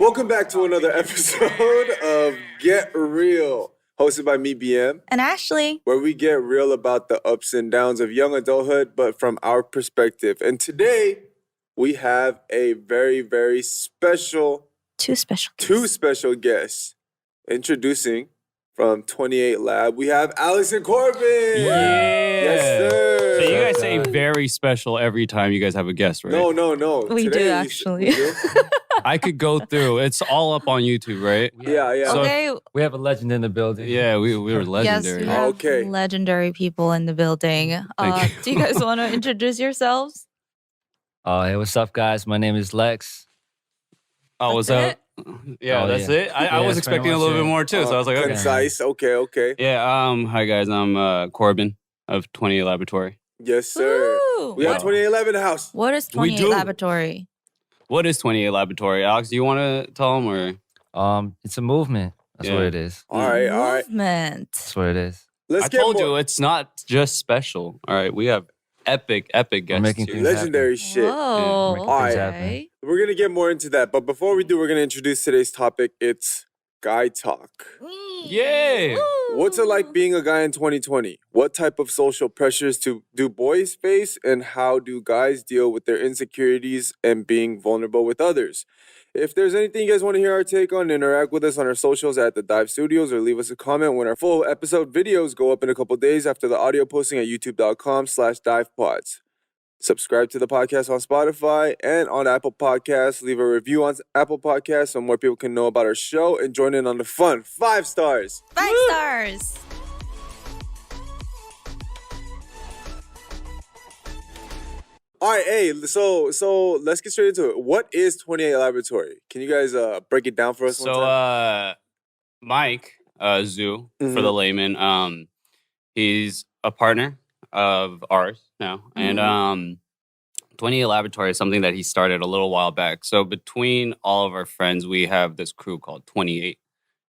Welcome back to another episode of Get Real, hosted by me, BM. And Ashley. Where we get real about the ups and downs of young adulthood, but from our perspective. And today, we have a very, very special... Two special guests. Introducing from 28 Lab, we have Alex and Corbyn. Yeah. Yes, sir. So you guys say very special every time you guys have a guest, right? No. We Today, do, actually. I could go through. It's all up on YouTube, right? Yeah. So- Okay. We have a legend in the building. Yeah, we were legendary. Yes, we have Okay. legendary people in the building. Thank you. Do you guys want to introduce yourselves? Hey, what's up, guys? My name is Lex. Oh, was That's that? Yeah, Oh, that's yeah. it. I Yeah, was that's pretty expecting a much little it. bit more too, so I was like, okay. Concise. Okay. Yeah. Hi guys. I'm Corbyn of 28 Laboratory. Yes, sir. Woo! We have Wow. 2811 in the house. What is We 28 do. Laboratory? What is 28 Laboratory? Alex, do you want to tell them or? It's a movement. That's Yeah. what it is. All right. Movement. That's what it is. Let's I get told more you it's not just special. All right, we have epic guests making here. things legendary shit. Whoa. Yeah, All right. Okay. We're going to get more into that. But before we do, we're going to introduce today's topic. It's guy talk. Yeah. What's it like being a guy in 2020? What type of social pressures do boys face, and how do guys deal with their insecurities and being vulnerable with others? If there's anything you guys want to hear our take on, interact with us on our socials at the Dive Studios, or leave us a comment when our full episode videos go up in a couple days after the audio posting at youtube.com/divepods. Subscribe to the podcast on Spotify and on Apple Podcasts. Leave a review on Apple Podcasts so more people can know about our show and join in on the fun. 5 stars. 5 stars. All right, hey, so let's get straight into it. What is 28 Laboratory? Can you guys break it down for us one So, time? Mike, Zoo, for the layman, he's a partner of ours now. And 28 Laboratory is something that he started a little while back. So between all of our friends, we have this crew called 28,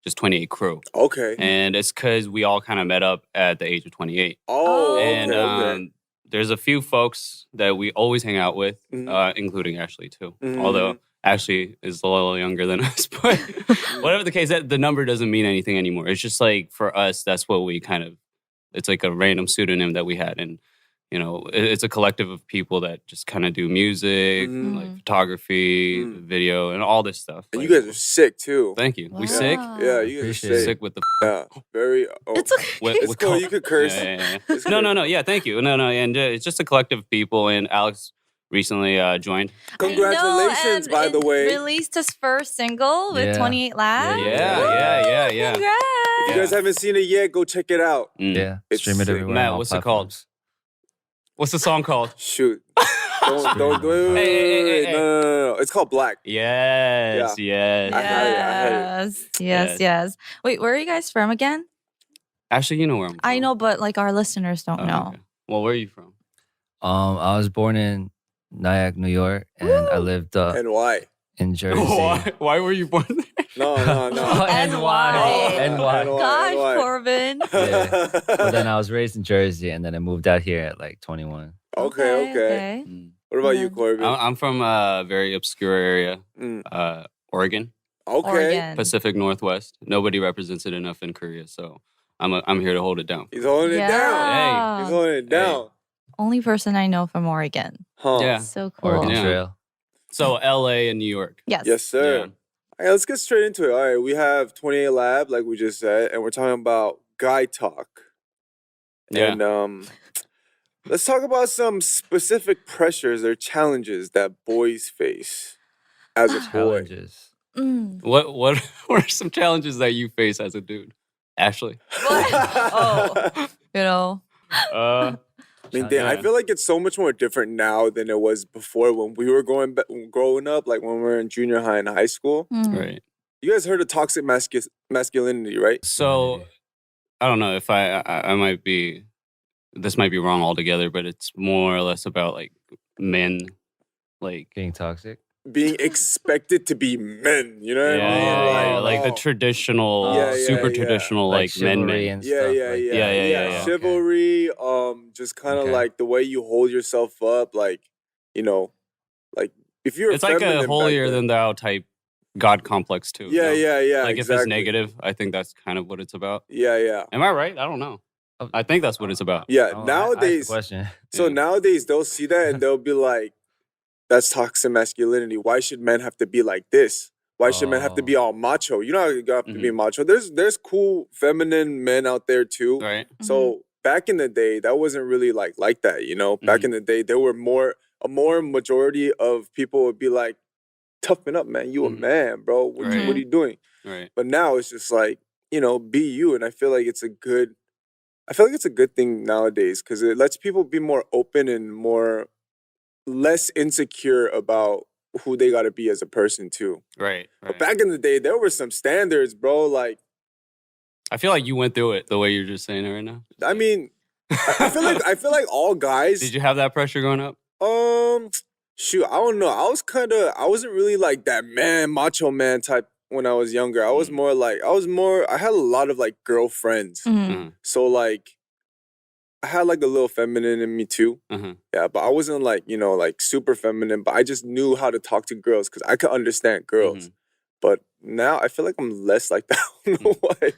just 28 crew. Okay. And it's because we all kind of met up at the age of 28. Oh, And okay. there's a few folks that we always hang out with, including Ashley too. Although Ashley is a little younger than us, but whatever the case, the number doesn't mean anything anymore. It's just like for us, that's what we it's like a random pseudonym that we had. And, you know, it's a collective of people that just kind of do music, like photography, video, and all this stuff. And Like, you guys are sick too. thank you. Wow. We sick? Yeah, you guys are Appreciate sick. it. Sick with the... Yeah, very. Oh, It's okay. it's cool. You could curse. Yeah. It's No, good. yeah, thank you. No, and it's just a collective of people, and Alex recently joined. Congratulations, by the way. Released his first single with Yeah. 28 Labs. Yeah. Congrats. If you guys haven't seen it yet, go check it out. Yeah. It's Stream it sick. everywhere. Matt, on all what's it called? platforms. What's the song called? Shoot. Don't wait. Hey. No. It's called Black. Yes. I had it. Yes. Wait, where are you guys from again? Actually, you know where I'm from. I know, but like our listeners don't Oh, know. okay. Well, where are you from? I was born in Nyack, New York, and I lived And why? in Jersey. Why were you born there? No. Oh, NY. NY. Gosh, NY. Corbin. Yeah. But then I was raised in Jersey, and then I moved out here at like 21. Okay. What about you, Corbin? I'm from a very obscure area, Oregon, Okay. Oregon. Pacific Northwest. Nobody represents it enough in Korea, so I'm here to hold it down. He's holding it down. Yeah. He's holding it down. Only person I know from Oregon. Huh. Yeah. So cool. Oregon Yeah. Trail. So LA and New York. Yes. Yes, sir. Yeah. All right, let's get straight into it. All right, we have 28 Lab, like we just said, and we're talking about guy talk. Yeah. And let's talk about some specific pressures or challenges that boys face as a boy. Challenges. What are some challenges that you face as a dude, Ashley? What? Oh, you know. I mean, damn, I Yeah. feel like it's so much more different now than it was before when we were growing up, like when we were in junior high and high school. Right. You guys heard of toxic masculinity, right? So I don't know if I might be, this might be wrong altogether, but it's more or less about like men, like Being toxic. Being expected to be men, you know what I mean? like the traditional, super traditional, like men. chivalry and Yeah, stuff. yeah, like yeah, that. yeah. Chivalry, just kind of Okay. like the way you hold yourself up, like, you know, like if you're It's like a feminine back holier then- than thou type God complex too. Yeah, yeah. Like exactly. if it's negative, I think that's kind of what it's about. Yeah. Am I right? I don't know. I think that's what it's about. Yeah, Oh, I asked nowadays. the question. So Yeah. nowadays they'll see that and they'll be like, "That's toxic masculinity. Why should men have to be like this? Why should men have to be all macho? You know how you have to be macho. There's cool feminine men out there too. Right. So back in the day, that wasn't really like that. You know, back in the day, there were a more majority of people would be like, "Toughen up, man. You a man, bro. What are you doing?" Right. But now it's just like, you know, be you. And I feel like it's a good thing nowadays because it lets people be more open and less insecure about who they got to be as a person too. Right. But back in the day, there were some standards, bro. Like, I feel like you went through it the way you're just saying it right now. I mean, I feel like all guys. Did you have that pressure growing up? Shoot, I don't know. I wasn't really like that macho man type when I was younger. I was more like, I had a lot of like girlfriends. So like, I had like a little feminine in me too. Yeah, but I wasn't like, you know, like super feminine, but I just knew how to talk to girls because I could understand girls. But now I feel like I'm less like that. I don't know why.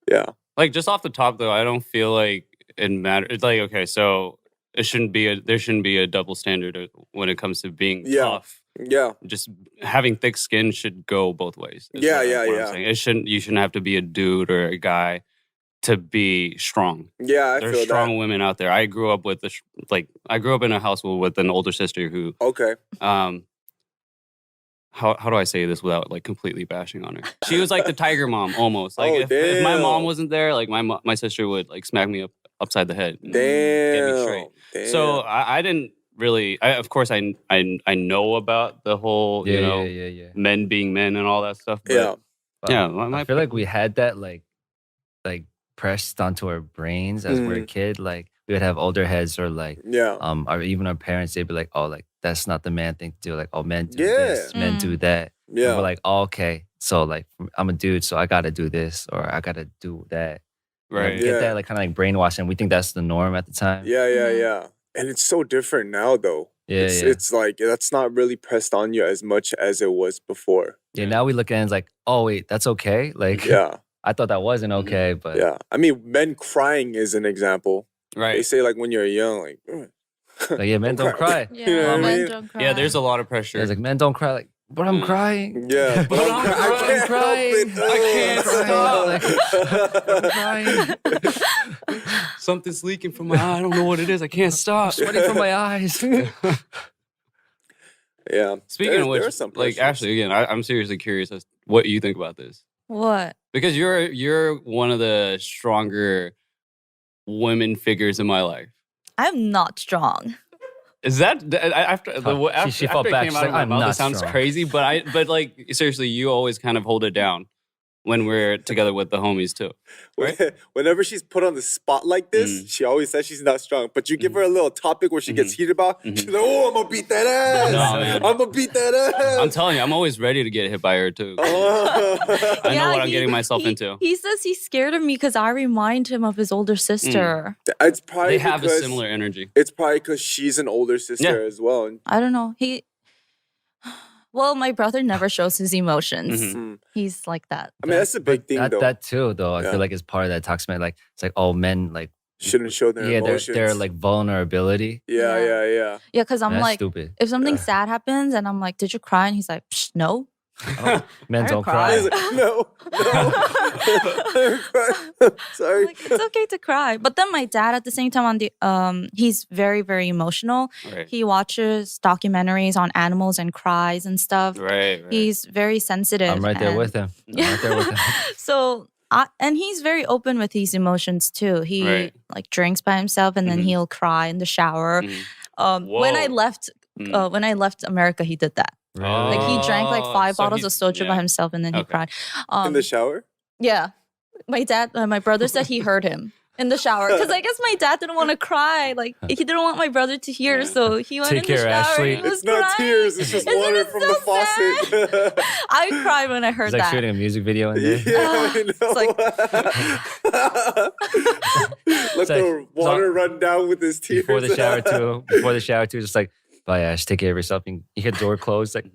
Yeah. Like just off the top though, I don't feel like it matters. It's like, okay, so there shouldn't be a double standard when it comes to being tough. Yeah. Just having thick skin should go both ways. Yeah. I'm saying. You shouldn't have to be a dude or a guy to be strong. Yeah, There's strong women out there. I grew up with I grew up in a household with an older sister who how do I say this without like completely bashing on her? She was like the tiger mom almost. Like if my mom wasn't there, like my sister would like smack me upside the head. And get me straight. Damn. So I didn't really. Of course, I know about the whole men being men and all that stuff. But I feel like we had that like pressed onto our brains as we're a kid. Like we would have older heads or like or even our parents. They'd be like, "Oh, like that's not the man thing to do. Like, oh, men do this, men do that." Yeah, and we're like, "Oh, okay." So like I'm a dude, so I gotta do this or I gotta do that. Right. Like, get that like kind of like brainwashed, and we think that's the norm at the time. Yeah. And it's so different now, though. It's like that's not really pressed on you as much as it was before. Yeah. Now we look at it and it's like, oh wait, that's okay. Like, I thought that wasn't okay, but I mean, men crying is an example. Right. They say like when you're young, like, like men don't cry. Yeah, You know what I men mean? don't cry. Yeah, there's a lot of pressure. It's like men don't cry. Like, but I'm crying. Yeah, but I'm crying. I can't stop. I'm crying. Something's leaking from my eye. I don't know what it is. I can't stop. Sweating from my eyes. Yeah. Speaking of which, like Ashley, again, I'm seriously curious as what you think about this. What? Because you're one of the stronger women figures in my life. I'm not strong. Is that after she after fought it back. came She's out like, of my "I'm mouth? not It sounds strong." crazy, but like seriously, you always kind of hold it down when we're together with the homies too. Right? Whenever she's put on the spot like this, she always says she's not strong. But you give her a little topic where she gets heated about, she's like, "Oh, I'm gonna beat that ass. No, man. I'm gonna beat that ass." I'm telling you, I'm always ready to get hit by her too. I know what I'm getting myself into. He says he's scared of me because I remind him of his older sister. It's probably They have a because- similar energy. It's probably because she's an older sister as well. And I don't know. Well, my brother never shows his emotions. Mm-hmm. He's like that. I mean, that's a big thing, though. That too, though. I feel like it's part of that toxic. Like it's like, oh, men like shouldn't show their emotions. their like vulnerability. Yeah. Yeah, because I'm That's like, stupid. if something sad happens and I'm like, did you cry? And he's like, Psh, no. Oh, men I don't cry. He's cry. like, no. Sorry. Like, it's okay to cry. But then my dad at the same time he's very, very emotional. Right. He watches documentaries on animals and cries and stuff. Right. He's very sensitive. I'm right there with him. So and he's very open with his emotions too. He like drinks by himself and then he'll cry in the shower. When I left America, he did that. Really? Like he drank like 5 so bottles of soju by himself and then he cried. In the shower? Yeah. My brother said he heard him in the shower because I guess my dad didn't want to cry. Like he didn't want my brother to hear, so he went Take in the care, shower. Ashley. He was It's not crying. tears, it's just Isn't water it from so the faucet. I cried when I heard He's like that. shooting a music video in there. Yeah, I know. Let It's like- the water run down with his tears. Before the shower too, just like, Bye, Ash. Take care of yourself. You get door closed. Like,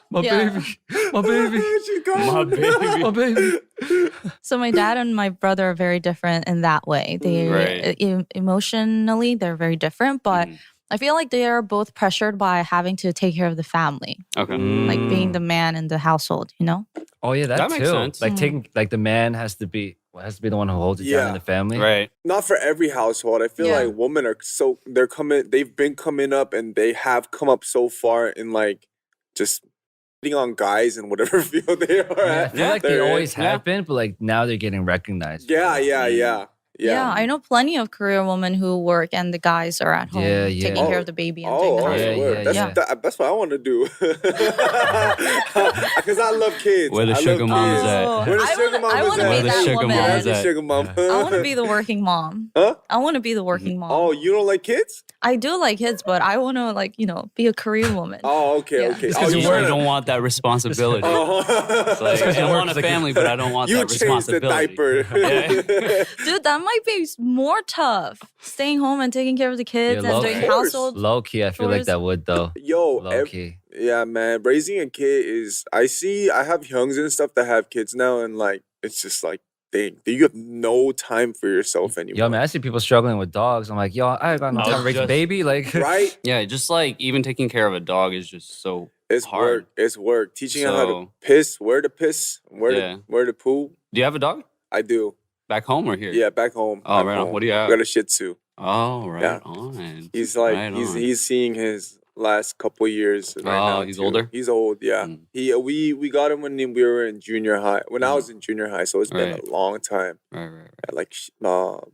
my baby. My baby. My baby. My baby. So my dad and my brother are very different in that way. They emotionally, they're very different, but I feel like they are both pressured by having to take care of the family. Okay. Like being the man in the household, you know? Oh yeah, that makes too. sense. Like the man has to be the one who holds it down in the family. Right. Not for every household. I feel like women are they've been coming up and they have come up so far in like just on guys in whatever field they are at. I feel like they always have been, but like now they're getting recognized. Yeah, I know plenty of career women who work and the guys are at home taking care of the baby and doing the housework. That's what I want to do. Because I love kids. Where the sugar mamas at? Where the sugar mamas at? I want to be that woman. Sugar mama. I want to be the working mom. Huh? I want to be the working mom. Oh, you don't like kids? I do like kids, but I want to be a career woman. Oh, okay. Because you don't want that responsibility. It's like, I don't want a family, but I don't want that responsibility. You changed the diaper. Dude, that might be more tough. Staying home and taking care of the kids and doing household. Low key, I feel like that would though. Low key. Yeah, man. Raising a kid is. I have youngs and stuff that have kids now, and like it's just like, dang, you have no time for yourself anymore. Yo, man, I see people struggling with dogs. I'm like, yo, I got no time to raise a baby. Like, right? Yeah, just like even taking care of a dog is just so work. hard. It's work. Teaching them how to piss, where to piss, where to poo. Do you have a dog? I do. Back home or here? Yeah, back home. Oh, right on. What do you have? I got a Shih Tzu. Oh, right on. He's like he's seeing his last couple years right now. He's older? He's old, yeah. We got him when we were in junior high. When I was in junior high, so it's been a long time. Right. Like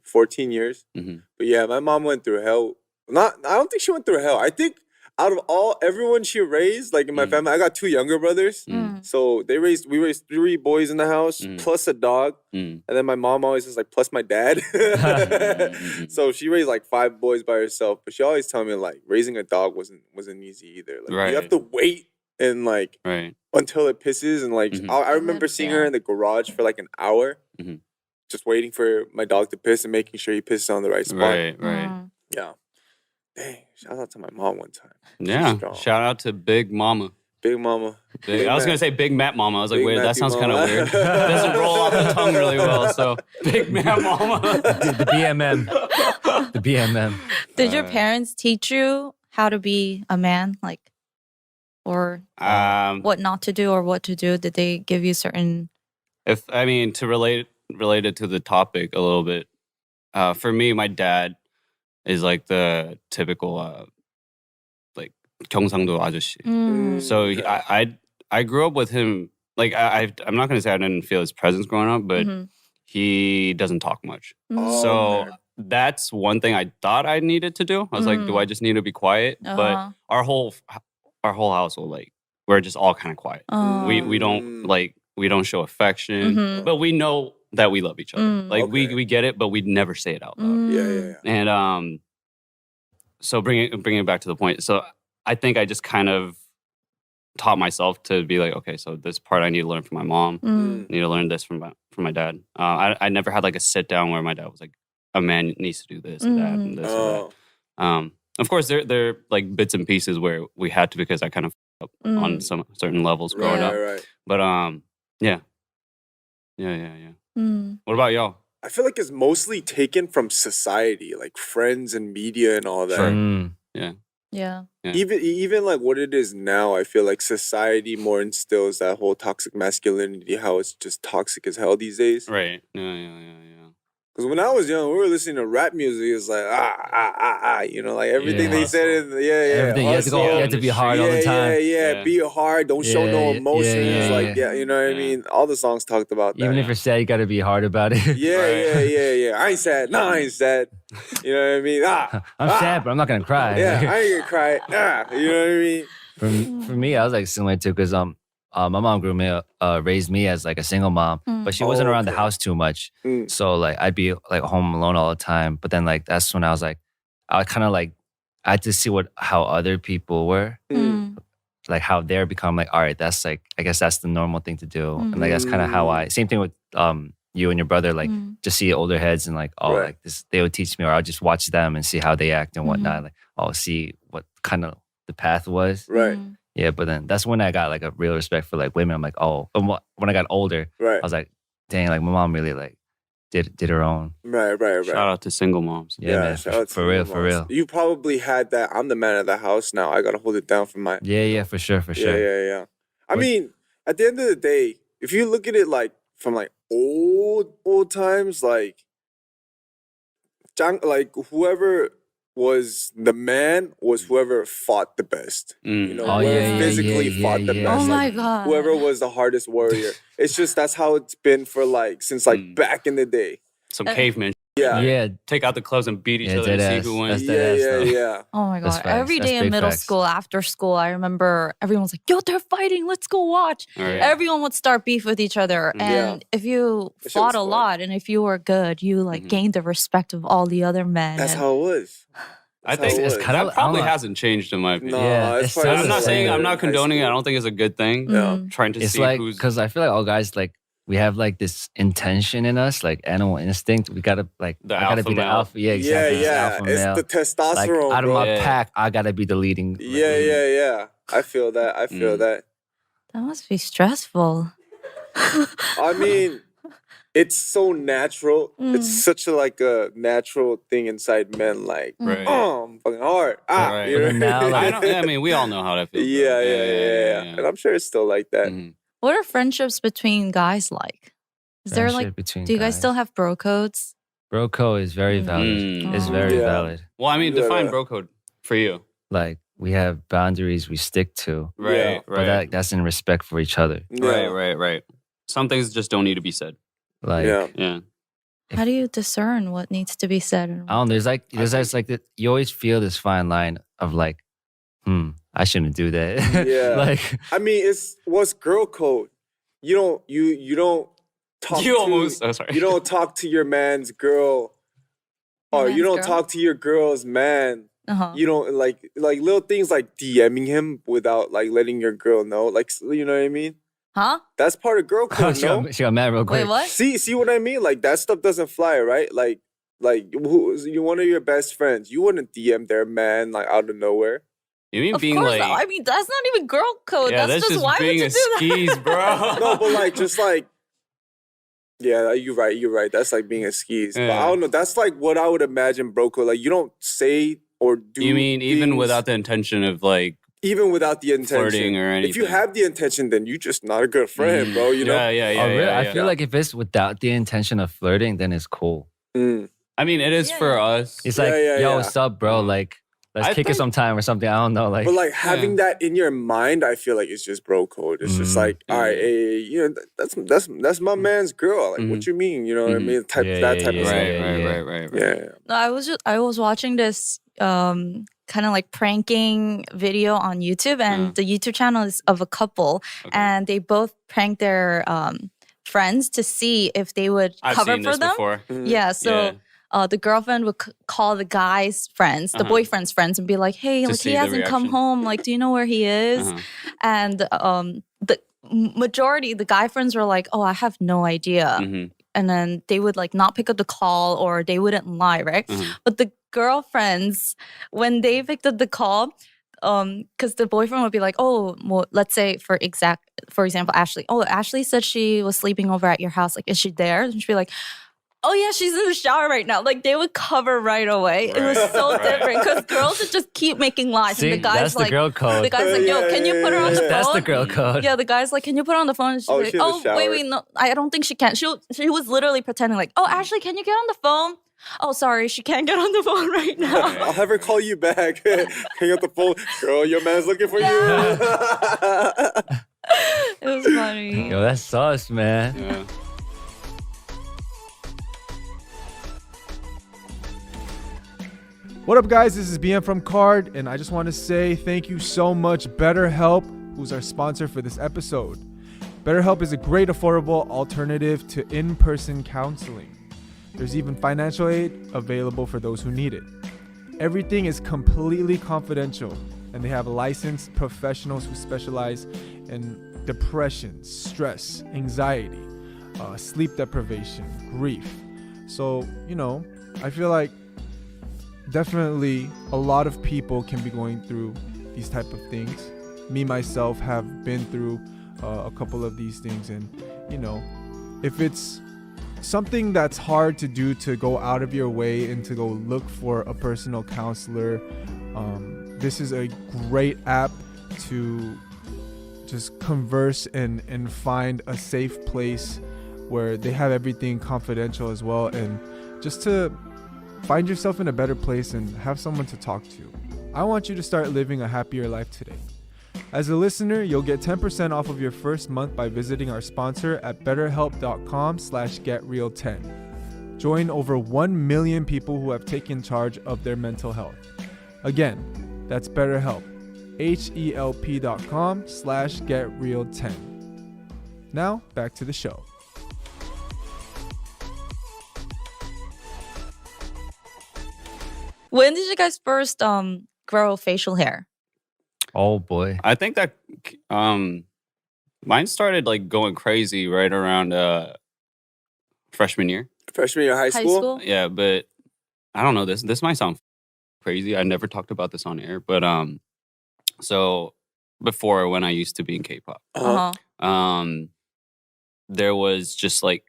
14 years. But yeah, my mom went through hell. I don't think she went through hell. I think out of everyone she raised, like in my family, I got two younger brothers. So we raised 3 boys in the house, plus a dog. And then my mom always is like, plus my dad. So she raised like 5 boys by herself. But she always tell me like raising a dog wasn't easy either. Like you have to wait and like until it pisses. And like I remember seeing her in the garage for like an hour, just waiting for my dog to piss and making sure he pisses on the right spot. Right. Yeah. Dang, shout out to my mom one time. Yeah, shout out to Big Mama. Big Mama. I was going to say Big Matt Mama. I was like, wait, that sounds kind of weird. It doesn't roll off the tongue really well, so Big Matt Mama. The BMM. The BMM. Did your parents teach you how to be a man? Like, or what not to do or what to do? Did they give you certain... To relate it to the topic a little bit, for me, my dad is like the typical like 경상도 아저씨. So I grew up with him. Like I'm not gonna say I didn't feel his presence growing up, but he doesn't talk much. So that's one thing I thought I needed to do. I was like, do I just need to be quiet? But our whole household, like we're just all kind of quiet. We don't show affection, but we know that we love each other. Like we get it, but we never say it out loud. Yeah. And so bringing it back to the point. So I think I just kind of taught myself to be like, okay, so this part I need to learn from my mom. I need to learn this from my dad. I never had like a sit down where my dad was like, a man needs to do this and that and this and that. Of course, there are like bits and pieces where we had to because I kind of up on some certain levels growing up. Right. But yeah. What about y'all? I feel like it's mostly taken from society, like friends and media and all that. Sure. Yeah. Even like what it is now, I feel like society more instills that whole toxic masculinity, how it's just toxic as hell these days. Right. Yeah. Because when I was young, we were listening to rap music. It's like you know, like everything they said. Everything you had to be hard all the time. Yeah. Be hard. Don't show no emotions. Like you know what I mean. All the songs talked about that. Even if you're sad, you got to be hard about it. Yeah. I ain't sad. No, I ain't sad. You know what I mean? I'm sad, but I'm not gonna cry. Yeah, I ain't gonna cry. You know what I mean? For me, I was like similar too, because my mom raised me as like a single mom, but she wasn't around the house too much. So like I'd be like home alone all the time. But then like that's when I was like, I kind of like I had to see how other people were, like how they're become like, all right, that's like I guess that's the normal thing to do, and like that's kind of how same thing with you and your brother, like just see older heads and like, oh, like this, they would teach me, or I'll just watch them and see how they act and whatnot. Like, I'll see what kind of the path was. Right. Yeah, but then that's when I got like a real respect for like women. I'm like, oh, and when I got older, I was like, dang, like my mom really like did her own. Right. Shout out to single moms. Yeah, man, for real. You probably had that. I'm the man of the house now. I gotta hold it down for my. Yeah, for sure. Yeah. I mean, at the end of the day, if you look at it like from like old times, like whoever was the man was whoever fought the best. You know, whoever physically fought the best. Oh my like, God. Whoever was the hardest warrior. It's just that's how it's been for like since like back in the day. Some cavemen. Yeah. Take out the clubs and beat each other and see who wins. Yeah. Oh my God. That's Every day in middle school, after school, I remember everyone was like, yo, they're fighting. Let's go watch. Right. Everyone would start beef with each other. And if you fought a lot and if you were good, you like gained the respect of all the other men. That's how it was. I think it's kind of probably hasn't changed in my opinion. No, it's I'm not saying I'm not condoning it. I don't think it's a good thing. Trying to see like, who's because I feel like all guys like we have like this intention in us, like animal instinct. We gotta like the I gotta be the alpha. Yeah, exactly. Alpha male. It's the testosterone. Like, out of my pack, I gotta be the leading. Yeah. I feel that. That must be stressful. I mean, it's so natural. It's such a natural thing inside men. Like, I'm fucking hard. You know? I mean, we all know how that feels. Yeah. And I'm sure it's still like that. What are friendships between guys like? Is there like, do you guys still have bro codes? Bro code is very valid. It's very valid. Well, I mean, define bro code for you. Like, we have boundaries we stick to. Right. But that's in respect for each other. Right. Some things just don't need to be said. Like, yeah. How do you discern what needs to be said? I don't know. There's like you always feel this fine line of like, I shouldn't do that. Yeah. Like, I mean, what's girl code? You don't talk. You don't talk to your man's girl, or you don't talk to your girl's man. You don't like little things like DMing him without like letting your girl know. Like, you know what I mean? Huh? That's part of girl code. she got mad real quick. Wait, what? See what I mean? Like that stuff doesn't fly, right? Like you're one of your best friends. You wouldn't DM their man like out of nowhere. You mean of being course like? Not. I mean, that's not even girl code. Yeah, that's just why being would you do skis, that? bro. No, but like just like. Yeah, you're right. That's like being a skis. But I don't know. That's like what I would imagine bro code. Like you don't say or do. You mean even without the intention of like. Even without the intention. Flirting or anything. If you have the intention, then you're just not a good friend, bro. You know? Yeah. I feel like if it's without the intention of flirting, then it's cool. I mean, it is for us. It's like, yo, what's up, bro? Like, let's kick it sometime or something. I don't know. Like, but like having that in your mind, I feel like it's just bro code. It's just like, all right, hey, you know, that's my man's girl. Like, what you mean? You know what I mean? That type of stuff. Right. Yeah. No, I was watching this kind of like pranking video on YouTube, and the YouTube channel is of a couple, and they both prank their friends to see if they would cover for them. Yeah, so the girlfriend would call the guy's friends, the boyfriend's friends, and be like, "Hey, like he hasn't come home. Like, do you know where he is?" And the majority, the guy friends were like, "Oh, I have no idea." And then they would like not pick up the call, or they wouldn't lie, right? But the girlfriends, when they picked up the call, because the boyfriend would be like, "Oh, well, let's say for example, Ashley. Oh, Ashley said she was sleeping over at your house. Like, is she there?" And she'd be like, "Oh yeah, she's in the shower right now." Like they would cover right away. It was so different because girls would just keep making lies. See, and the guy's that's like, the girl code. The guy's like, "Yo, can you put her on the phone?" That's the girl code. Yeah, the guy's like, "Can you put her on the phone?" And she's like, "Oh, wait, no, I don't think she can." She was literally pretending like, "Oh, Ashley, can you get on the phone?" "Oh, sorry, she can't get on the phone right now." I'll have her call you back. Hang up the phone. Girl, your man's looking for you. It was funny. Yo, that's sauce, man. Yeah. What up, guys? This is BM from Card, and I just want to say thank you so much, BetterHelp, who's our sponsor for this episode. BetterHelp is a great, affordable alternative to in-person counseling. There's even financial aid available for those who need it. Everything is completely confidential, and they have licensed professionals who specialize in depression, stress, anxiety, sleep deprivation, grief. So, I feel like definitely a lot of people can be going through these type of things. Me, myself, have been through a couple of these things. And, if it's something that's hard to do, to go out of your way and to go look for a personal counselor, this is a great app to just converse and find a safe place where they have everything confidential as well, and just to find yourself in a better place and have someone to talk to. I want you to start living a happier life today. As a listener, you'll get 10% off of your first month by visiting our sponsor at betterhelp.com/getreal10. Join over 1 million people who have taken charge of their mental health. Again, that's BetterHelp, HELP.com/getreal10. Now, back to the show. When did you guys first grow facial hair? Oh boy. I think that mine started like going crazy right around freshman year. Freshman year of high school? Yeah, but I don't know, this might sound crazy. I never talked about this on air, but so before, when I used to be in K-pop, there was just like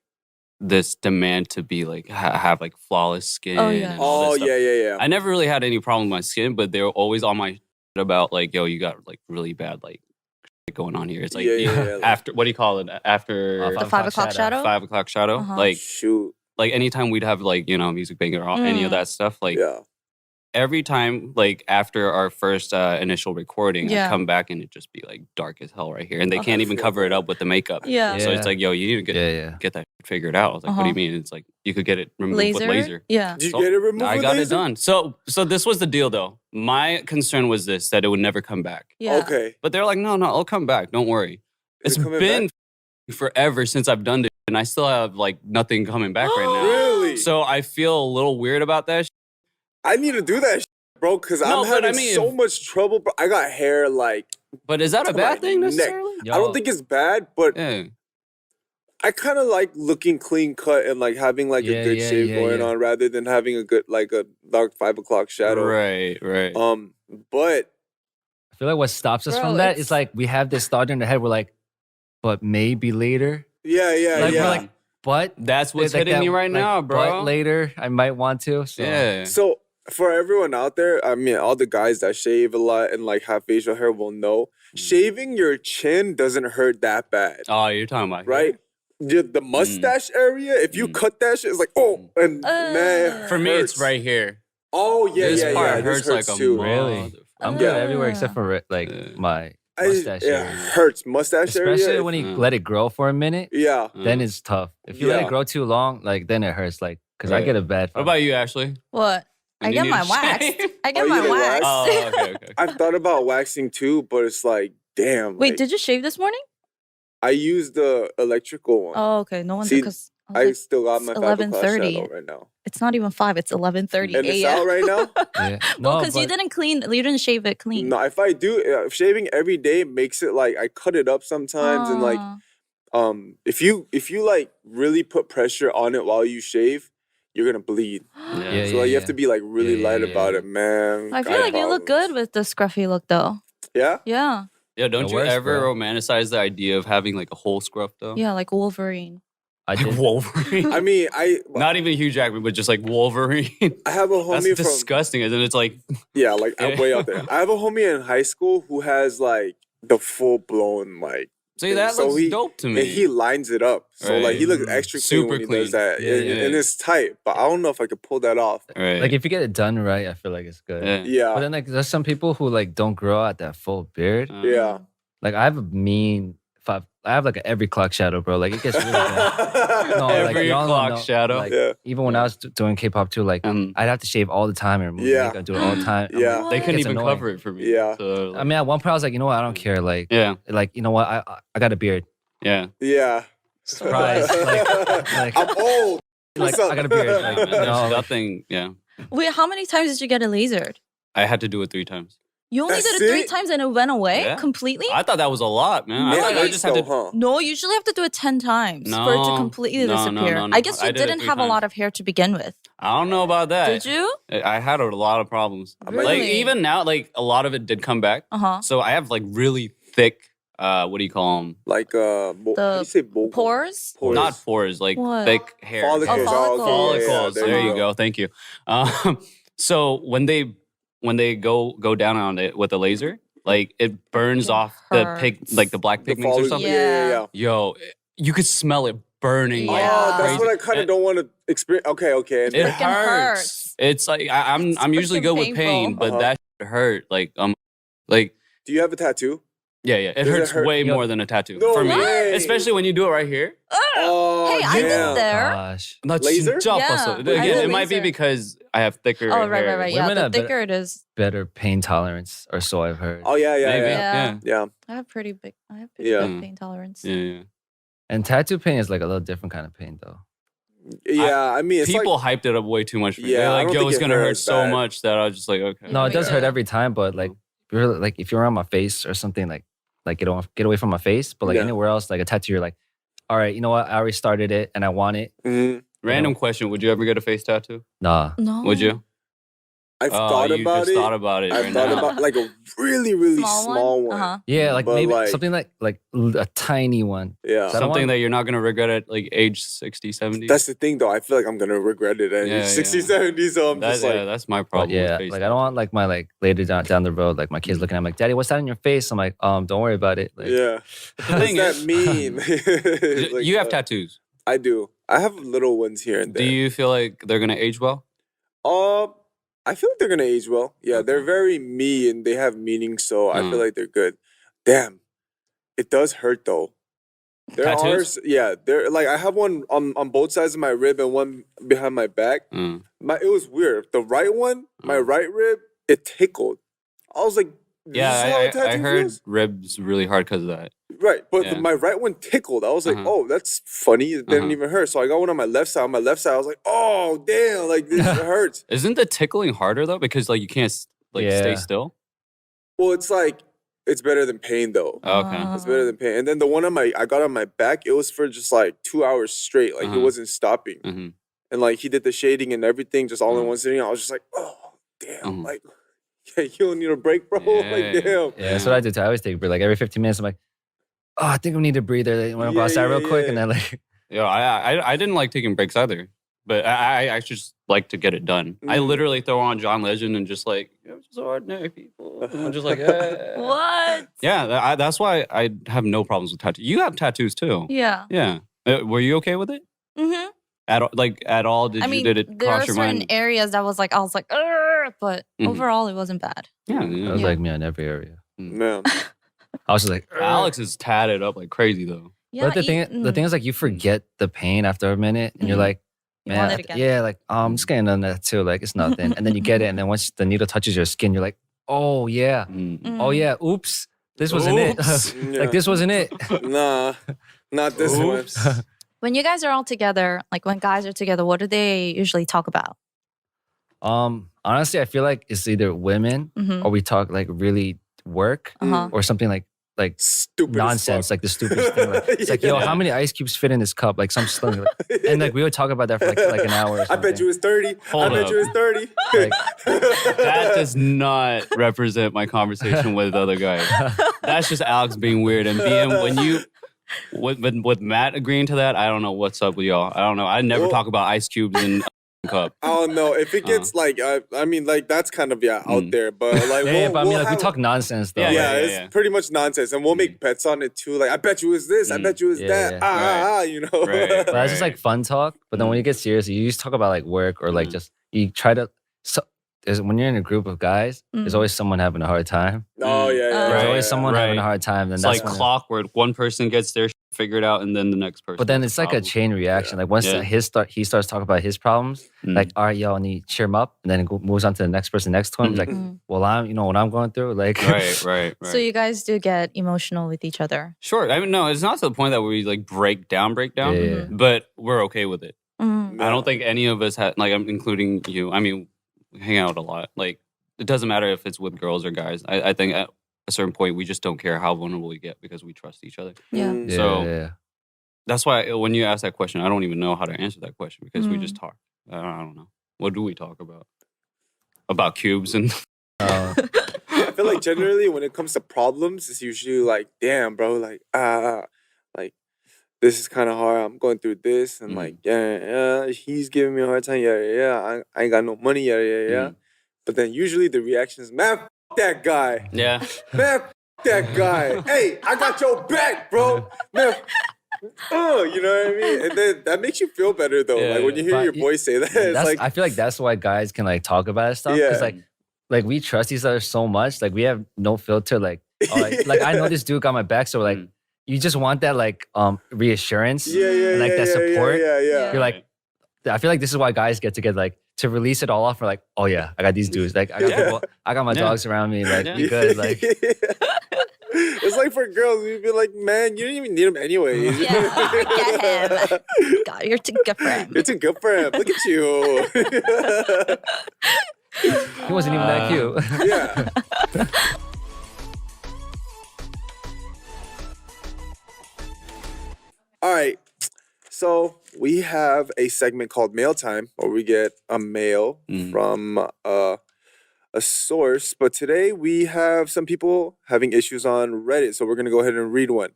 this demand to be like have like flawless skin. Oh yeah. And all this stuff. Yeah. I never really had any problem with my skin, but they were always on my about like, yo, you got like really bad like shit going on here. It's like after, what do you call it? After the 5 o'clock shadow? 5 o'clock shadow. Like shoot. Like anytime we'd have like, music banging or any of that stuff, like every time, like after our first initial recording, I'd come back and it'd just be like dark as hell right here. And they can't even cover it up with the makeup. Yeah. So it's like, yo, you need to get that figured out. I was like, what do you mean? It's like, you could get it removed with laser. Yeah. Did you get it removed I with got laser? it done. So this was the deal though. My concern was this, that it would never come back. Yeah. Okay. But they're like, no, it'll come back. Don't worry. It's been forever since I've done this. And I still have like nothing coming back right now. Really? So I feel a little weird about that. I need to do that, bro, because I'm having so much trouble. Bro. I got hair like. But is that a bad thing necessarily? I don't think it's bad, but I kind of like looking clean cut and like having like a good shave going on rather than having a good like a dark 5 o'clock shadow. Right. But I feel like what stops us from that is like we have this thought in the head. We're like, but maybe later. Yeah. We're like, but that's what's hitting me right now, bro. But later, I might want to. So. Yeah. So for everyone out there, I mean, all the guys that shave a lot and like have facial hair will know, shaving your chin doesn't hurt that bad. Oh, you're talking about right? The mustache area, if you cut that shit, it's like, and man, for me, it's right here. Oh yeah, this part hurts like a too. Really? I'm good everywhere except for like my mustache area. It hurts mustache area. Especially when you let it grow for a minute. Yeah. Then it's tough. If you let it grow too long, like then it hurts. Like, because I get a bad. What about you, Ashley? What? I get my wax. I get my wax. Oh, okay. I've thought about waxing too, but it's like, damn. Wait, like, did you shave this morning? I used the electrical one. Oh, okay. No wonder, because I still got my 5 o'clock 11:30 shadow right now. It's not even 5. It's 11:30 And it's out right now? Well, because you didn't shave it clean. No, if I do, shaving every day makes it like I cut it up sometimes, and like, if you like really put pressure on it while you shave, you're gonna bleed. So like you have to be like really light about it, man. I feel like you look good with the scruffy look though. Yeah? Yeah. Yeah, don't you ever romanticize the idea of having like a whole scruff though? Yeah, like Wolverine. I did. Wolverine? I mean, not even Hugh Jackman, but just like Wolverine. I have a homie That's disgusting, isn't it? It's like... Yeah, like I'm way out there. I have a homie in high school who has like the full-blown like... See, that looks dope to me. And he lines it up. So like he looks extra clean when he does that. And it's tight, but I don't know if I could pull that off. Like if you get it done right, I feel like it's good. Yeah. But then like there's some people who like don't grow out that full beard. Yeah. Like I have a mean... I have like an every clock shadow, bro. Like it gets really bad. No, every clock shadow. Like, even when I was doing K-pop too, like I'd have to shave all the time and remove makeup, do it all the time. Yeah, they couldn't even cover it for me. Yeah, so, like, I mean, at one point I was like, you know what? I don't care. Like, like you know what? I got a beard. Yeah. Surprise! like I'm old. Like I got a beard. Like, nothing. Yeah. Wait, how many times did you get it lasered? I had to do it 3 times. You only That's did it 3 it? times and it went away Yeah. completely? I thought that was a lot, man. I Yeah, thought I you just had to. huh? No, you usually have to do it 10 times for it to No. completely No, disappear. no. I guess I you did it didn't 3 have a times. lot of hair to begin with. I don't know about that. Did you? I had a lot of problems. Really? Like even now, like a lot of it did come back. Uh-huh. So I have like really thick. What do you call them? Like how do you say Pores? Not pores, like What? thick hair. Follicles. Oh, follicles. Follicles. Yeah, there you go. Thank you. So when they go down on it with a laser, like it burns It off the black The pigments or follicles. something. Yeah. Yo, you could smell it burning. Like Yeah. Oh, that's crazy. what I kind of don't want to experience. Okay. It freaking hurts. hurts. It's like I'm usually freaking good with pain, painful. but that shit hurt. Like Do you have a tattoo? yeah. It Does it hurts hurt? way more than a tattoo No for me, way. especially when you do it right here. Oh, Hey, I damn. did there. Gosh. Laser? 진짜 Yeah, 아팠어. I Again, did it might be laser. because I have thicker Oh, hair. right. Yeah, Women the have better- thicker it is. Better pain tolerance, or so I've heard. Oh yeah, Maybe. yeah. Yeah. I have pretty big Yeah. pain tolerance. Yeah. And tattoo pain is like a little different kind of pain, though. Yeah, I mean, it's People like, hyped it up way too much for me. Yeah, They're I like, don't yo, think it's it gonna hurt hurts so bad. much that I was just like, okay. No, it does hurt Yeah. every time, but like if you're on my face or something, like you don't get away from my face, but like Yeah. anywhere else, like a tattoo, you're like, all right, you know what? I already started it and I want it. mhm. Random question: would you ever get a face tattoo? Nah. No. Would you? I've thought you about just it. thought about it. I've right thought now. about like a really, really small one. Uh-huh. Yeah, like But, maybe like- something like a tiny one. Yeah. Is that Something one? that you're not gonna regret at like age 60, 70. That's the thing, though. I feel like I'm gonna regret it at Yeah, 60, yeah. 70. So I'm just like, that's my But problem. yeah, with face like I don't want like my like later down the road, like my kids looking at me like, Daddy, what's that in your face? I'm like, don't worry about it. Like, yeah. The What's thing that is, mean? It's like, you have tattoos. I do. I have little ones here and Do there. you feel like they're gonna age well? I feel like they're gonna age well. Yeah, they're very me and they have meaning, so I feel like they're good. Damn, it does hurt though. There Tattoos? they're like I have one on both sides of my rib and one behind my back. Mm. It was weird. The right one, my right rib, it tickled. I was like, this is how a Yeah, I tattoo heard feels? ribs really hard because of that. Right, but Yeah. my right one tickled. I was like, Uh-huh. oh, that's funny. It didn't Uh-huh. even hurt. So I got one on my left side. On my left side, I was like, oh, damn, like this hurts. Isn't the tickling harder though? Because like you can't stay Yeah. still. Well, it's like, it's better than pain though. Oh, okay. It's better than pain. And then the one I got on my back, it was for just like 2 hours straight. Like it Uh-huh. wasn't stopping. hmm And like he did the shading and everything just all in Uh-huh. one sitting. I was just like, oh, damn. Uh-huh. Like, yeah, you don't need a break, bro. Like, Yeah. damn. Yeah, that's what I do too. I always take a break. Like every 15 minutes, I'm like, oh, I think I need a breather. Like, when I go Yeah, outside yeah, real quick, yeah. and then like, Yeah, I didn't like taking breaks either, but I just like to get it done. I Mm. literally throw on John Legend and just like, just ordinary people. And I'm just like, eh. What? Yeah, that's why I have no problems with tattoos. You have tattoos too. Yeah. Yeah. Were you okay with it? Mm-hmm. At all? I mean, Did it there are cross your certain mind? areas that was like, I was like, "Ugh," but Mhm. overall, it wasn't bad. Yeah. that was Yeah. like me on every area. Man. I was just like, Alex is tatted up like crazy though. Yeah. but the thing is, like, you forget the pain after a minute, and you're Mhm. like, You man, want it again. yeah, like, I'm just getting on that too. Like, it's nothing. And then you get it, and then once the needle touches your skin, you're like, oh yeah, Mm. oh yeah, oops, this wasn't Oops. it. Yeah. Like, this wasn't it. Nah, not this one. Oops. When you guys are all together, like when guys are together, what do they usually talk about? Honestly, I feel like it's either women Mm-hmm. or we talk like really work Uh-huh. or something like Stupid nonsense, as like the stupidest thing. Like, it's like, yo, Yeah. how many ice cubes fit in this cup? Like some slang. fuck. And like we would talk about that for like an hour. Or I bet you something. it's 30. Hold I bet up. you it's 30. Like, That does not represent my conversation with other guys. That's just Alex being weird and being when you with Matt agreeing to that. I don't know what's up with y'all. I don't know. I never Well- talk about ice cubes in a cup. I don't know if it gets like I mean like that's kind of out there, but like yeah, but I mean, like we have- talk nonsense though. Yeah, Yeah, yeah, it's yeah. pretty much nonsense, and we'll make bets on it too. Like I bet you it's this, I Mm. bet you it's Yeah, that. yeah. You know. Right. But that's just like fun talk. But then when you get serious, you just talk about like work or like just you try to. So when you're in a group of guys, there's Mm. always someone having a hard time. Oh yeah, yeah. There's There's Right, always someone having a right. hard time. Then It's that's like when clockwork. One person gets their shit figured out, and then the next person. But then has it's like a problem. chain reaction. Like once Yeah. he starts talking about his problems, Mm. like, all right, yo, and you cheer him up, and then it moves on to the next person next to him. He's like, Mhm. well, I'm, you know, what I'm going through. Like, right. So you guys do get emotional with each other. Sure. I mean, no, it's not to the point that we like break down, Yeah. but we're okay with it. Mm. I don't think any of us had, like, I'm including you. I mean, we hang out a lot. Like, it doesn't matter if it's with girls or guys. I think at a certain point, we just don't care how vulnerable we get because we trust each other. Yeah. So that's why when you ask that question, I don't even know how to answer that question because we just talk. I don't know. What do we talk about? About cubes and... I feel like generally when it comes to problems, it's usually like, damn, bro, like, this is kind of hard. I'm going through this. And like, he's giving me a hard time. I ain't got no money. But then usually the reaction is, man, f*** that guy. Yeah. Man, f*** that guy. Hey, I got your back, bro. Man, you know what I mean? And then that makes you feel better though. Yeah, like when you hear your boy say that, it's like, I feel like that's why guys can like talk about that stuff. Because like we trust each other so much. Like we have no filter. Like, like I know this dude got my back. So like, you just want that like reassurance and like that support. You're like, I feel like this is why guys get together, like to release it all off. For like, oh yeah, I got these dudes. Like I got people, I got my dogs around me. Like we good. Like it's like for girls, you'd be like, man, you don't even need him anyway. Get him. God, you're too good for him. You're too good for him. Look at you. He wasn't even that cute. Yeah. All right. So we have a segment called Mail Time where we get a mail from a source. But today we have some people having issues on Reddit. So we're going to go ahead and read one.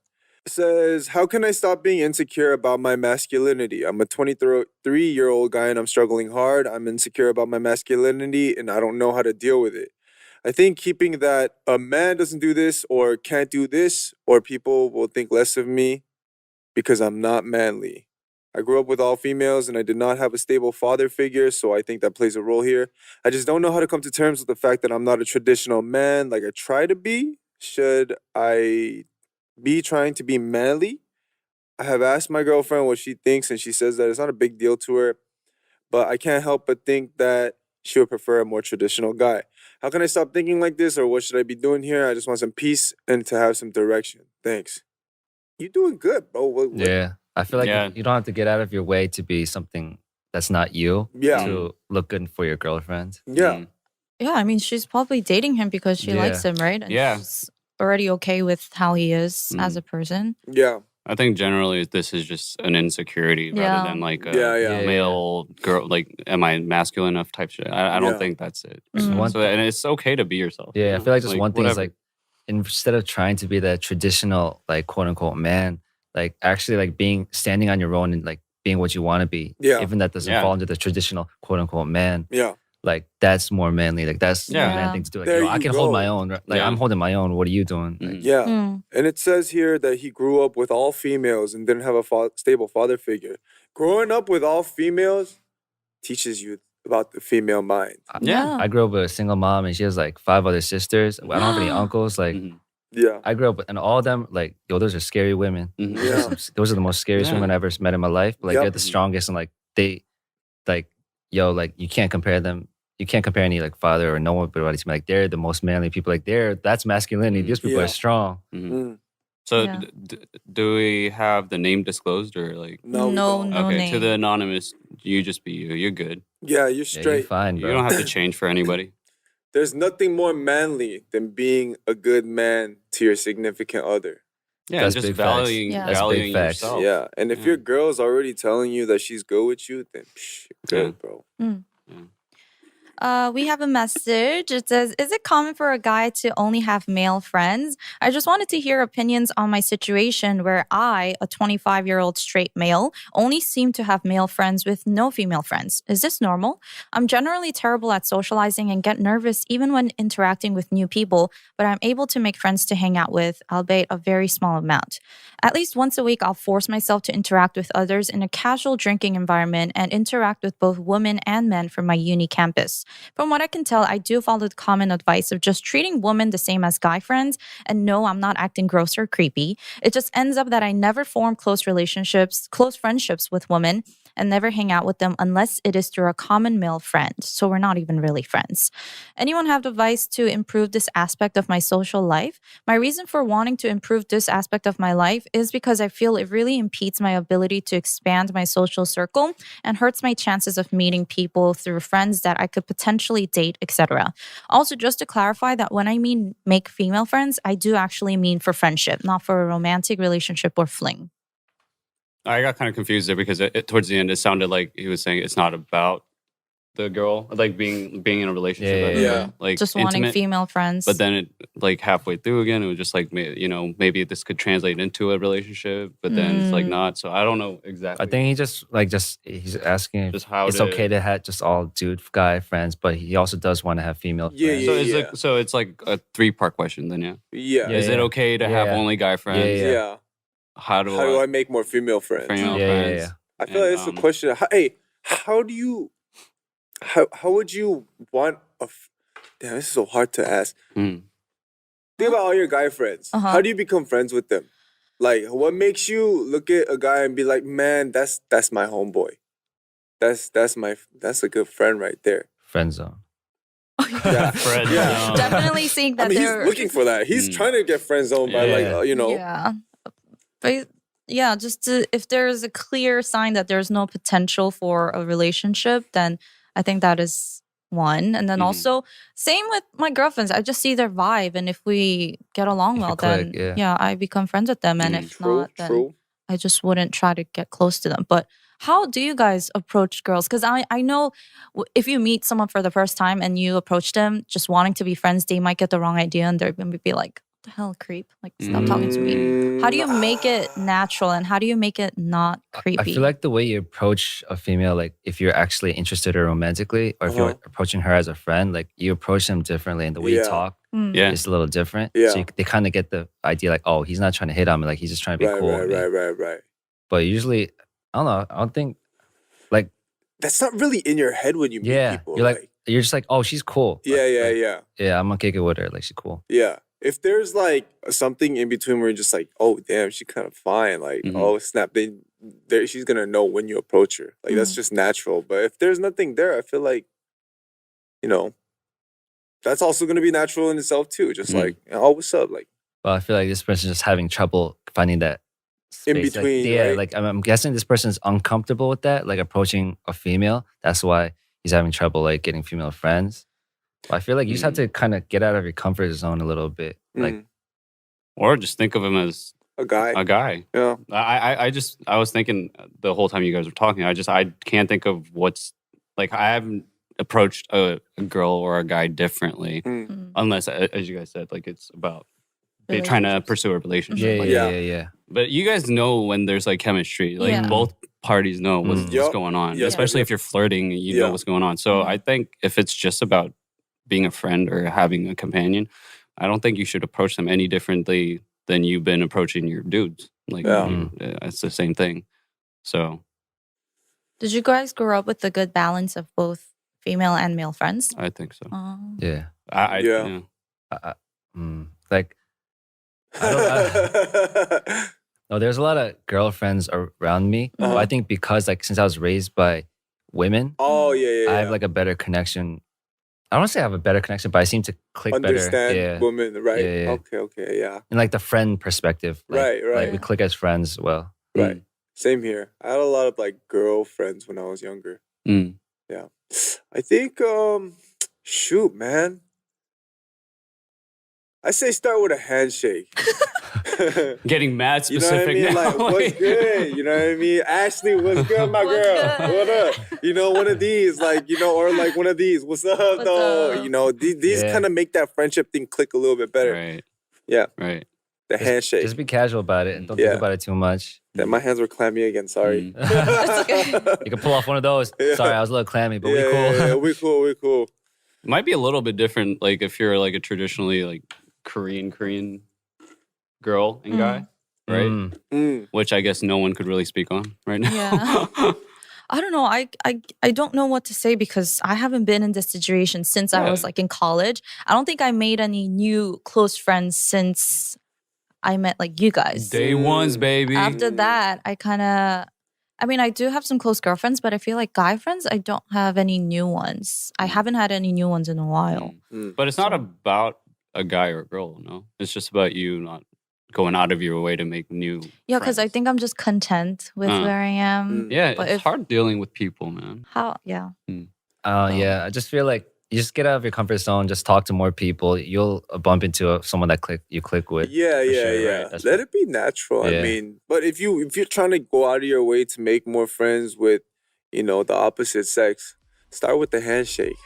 It says, how can I stop being insecure about my masculinity? I'm a 23-year-old guy and I'm struggling hard. I'm insecure about my masculinity and I don't know how to deal with it. I think keeping that a man doesn't do this or can't do this or people will think less of me because I'm not manly. I grew up with all females and I did not have a stable father figure, so I think that plays a role here. I just don't know how to come to terms with the fact that I'm not a traditional man like I try to be. Should I be trying to be manly? I have asked my girlfriend what she thinks and she says that it's not a big deal to her, but I can't help but think that she would prefer a more traditional guy. How can I stop thinking like this or what should I be doing here? I just want some peace and to have some direction. Thanks. You're doing good, bro. What? Yeah. I feel like you don't have to get out of your way to be something that's not you to look good for your girlfriend. Yeah. Yeah, I mean, she's probably dating him because she likes him, right? And she's already okay with how he is as a person. Yeah. I think generally this is just an insecurity rather than like a male girl, like, am I masculine enough type shit. I don't think that's it. So, and it's okay to be yourself. Yeah, I feel like just like, one thing is like, instead of trying to be the traditional, like, quote unquote man, like actually like standing on your own and like being what you want to be. Yeah. Even that doesn't fall into the traditional quote unquote man. Yeah. Like that's more manly. Like that's the man thing to do. Like, I can hold my own. Like I'm holding my own. What are you doing? Like, And it says here that he grew up with all females and didn't have a stable father figure. Growing up with all females teaches you about the female mind. I grew up with a single mom and she has like 5 other sisters. I don't have any uncles. Like I grew up with, and all of them, like, yo, those are scary women. Those are the most scariest women I ever met in my life. But, like, they're the strongest, and like they, like, yo, like you can't compare them. You can't compare any like father or no one, but like they're the most manly people. Like that's masculinity. These people are strong. So do we have the name disclosed or like? No okay, name. To the anonymous, you just be you. You're good. Yeah, you're straight. You're fine, bro. You don't have to change for anybody. There's nothing more manly than being a good man to your significant other. Yeah, that's just valuing yourself. Yeah, and if your girl's already telling you that she's good with you, then you're good, bro. We have a message. It says, is it common for a guy to only have male friends? I just wanted to hear opinions on my situation where I, a 25-year-old straight male, only seem to have male friends with no female friends. Is this normal? I'm generally terrible at socializing and get nervous even when interacting with new people, but I'm able to make friends to hang out with, albeit a very small amount. At least once a week, I'll force myself to interact with others in a casual drinking environment and interact with both women and men from my uni campus. From what I can tell, I do follow the common advice of just treating women the same as guy friends. And no, I'm not acting gross or creepy. It just ends up that I never form close friendships with women and never hang out with them unless it is through a common male friend. So we're not even really friends. Anyone have advice to improve this aspect of my social life? My reason for wanting to improve this aspect of my life is because I feel it really impedes my ability to expand my social circle and hurts my chances of meeting people through friends that I could potentially date, etc. Also, just to clarify that when I mean make female friends, I do actually mean for friendship, not for a romantic relationship or fling. I got kind of confused there because towards the end, it sounded like he was saying it's not about the girl, like being in a relationship, like just intimate, wanting female friends. But then it like halfway through again, it was just like, you know, maybe this could translate into a relationship, but then it's like not. So I don't know exactly. I think he he's asking just if how it's okay to have just all dude guy friends, but he also does want to have female friends. So it's like a 3-part question then, Is it okay to have only guy friends? Yeah. How do I make more female friends? Friends? I feel like it's a question. Hey, how do you? How would you want damn, this is so hard to ask. Think about all your guy friends. How do you become friends with them? Like, what makes you look at a guy and be like, man, that's my homeboy. That's a good friend right there. Friend zone. Yeah, friend. Yeah. Definitely seeing that he's looking for that. He's trying to get friend zoned by Yeah. But yeah, if there's a clear sign that there's no potential for a relationship, then I think that is one. And then also, same with my girlfriends. I just see their vibe. And if we get along well, then I become friends with them. And if not, then I just wouldn't try to get close to them. But how do you guys approach girls? Because I know if you meet someone for the first time and you approach them just wanting to be friends, they might get the wrong idea and they're going to be like, the hell, creep, like stop talking to me. How do you make it natural and how do you make it not creepy? I feel like the way you approach a female, like if you're actually interested in her romantically or if you're approaching her as a friend, like you approach them differently and the way you talk is a little different. So they kind of get the idea like, oh, he's not trying to hit on me, like he's just trying to be cool. Right. But usually, I don't know, I don't think like that's not really in your head when you meet people. You're just like, oh, she's cool. Yeah, I'm gonna kick it with her, like she's cool. Yeah. If there's like something in between where you're just like, oh damn, she's kind of fine. Like, oh snap, she's gonna know when you approach her. Like that's just natural. But if there's nothing there, I feel like, you know, that's also gonna be natural in itself too. Just like, oh, what's up? Like, well, I feel like this person's just having trouble finding that space. In between. Like I'm guessing this person's uncomfortable with that, like approaching a female. That's why he's having trouble like getting female friends. I feel like you just have to kind of get out of your comfort zone a little bit, like, or just think of him as a guy. Yeah. I was thinking the whole time you guys were talking. I can't think of what's like. I haven't approached a girl or a guy differently, unless, as you guys said, like it's about trying to pursue a relationship. Yeah. But you guys know when there's like chemistry, like both parties know what's going on, especially if you're flirting, you know what's going on. So I think if it's just about being a friend or having a companion, I don't think you should approach them any differently than you've been approaching your dudes. Like, it's the same thing. So, did you guys grow up with a good balance of both female and male friends? I think so. Yeah. Like, no, there's a lot of girlfriends around me. But I think because like since I was raised by women, I have like a better connection. I don't want to say I have a better connection, but I seem to click better. Understand women, right? Yeah. Okay, yeah. And like the friend perspective. Like, right. Like we click as friends as well. Right. Same here. I had a lot of like girlfriends when I was younger. Yeah. I think, shoot, man. I say start with a handshake. Getting mad specific. You know what I mean? Now. Like, what's good? You know what I mean? Ashley, what's good, my girl? What up? You know, one of these, like, you know, or like one of these. What's up, though? You know, these kind of make that friendship thing click a little bit better. Right. Yeah. Right. The handshake. Just be casual about it and don't think about it too much. Yeah, my hands were clammy again. Sorry. It's okay. You can pull off one of those. Sorry, I was a little clammy, but we cool. Yeah, we cool. It might be a little bit different, like if you're like a traditionally like Korean girl and guy, right? Which I guess no one could really speak on right now. Yeah. I don't know. I don't know what to say because I haven't been in this situation since I was like in college. I don't think I made any new close friends since I met like you guys. Day ones, baby. After that, I do have some close girlfriends, but I feel like guy friends, I don't have any new ones. I haven't had any new ones in a while. But it's not about a guy or a girl, no? It's just about you not going out of your way to make new because I think I'm just content with where I am. Yeah, but it's hard dealing with people, man. How? Yeah. Yeah, I just feel like you just get out of your comfort zone, just talk to more people. You'll bump into someone that you click with. Yeah. Right? Let it be natural. Yeah. I mean, but if you're trying to go out of your way to make more friends with, the opposite sex, start with the handshake.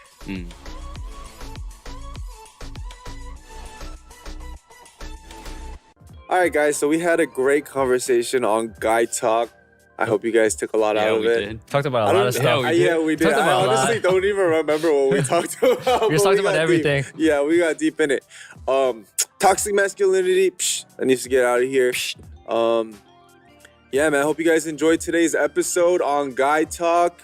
All right, guys. So we had a great conversation on guy talk. I hope you guys took a lot out of it. Did. Talked about a lot of stuff. Yeah, we did. I honestly don't even remember what we talked about. We talked about everything. Yeah, we got deep in it. Toxic masculinity, that needs to get out of here. Yeah, man, I hope you guys enjoyed today's episode on Guy Talk.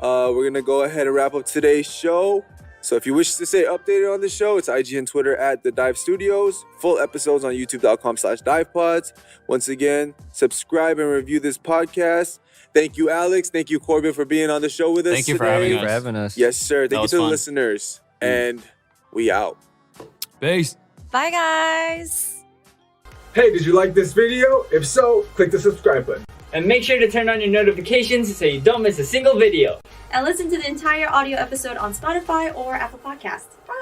We're going to go ahead and wrap up today's show. So if you wish to stay updated on the show, it's IG and Twitter at The Dive Studios. Full episodes on youtube.com/divepods. Once again, subscribe and review this podcast. Thank you, Alex. Thank you, Corbyn, for being on the show with us Thank you today. for having us. Yes, sir. Thank you to the fun. listeners. And we out. Peace. Bye, guys. Hey, did you like this video? If so, click the subscribe button. And make sure to turn on your notifications so you don't miss a single video. And listen to the entire audio episode on Spotify or Apple Podcasts. Bye!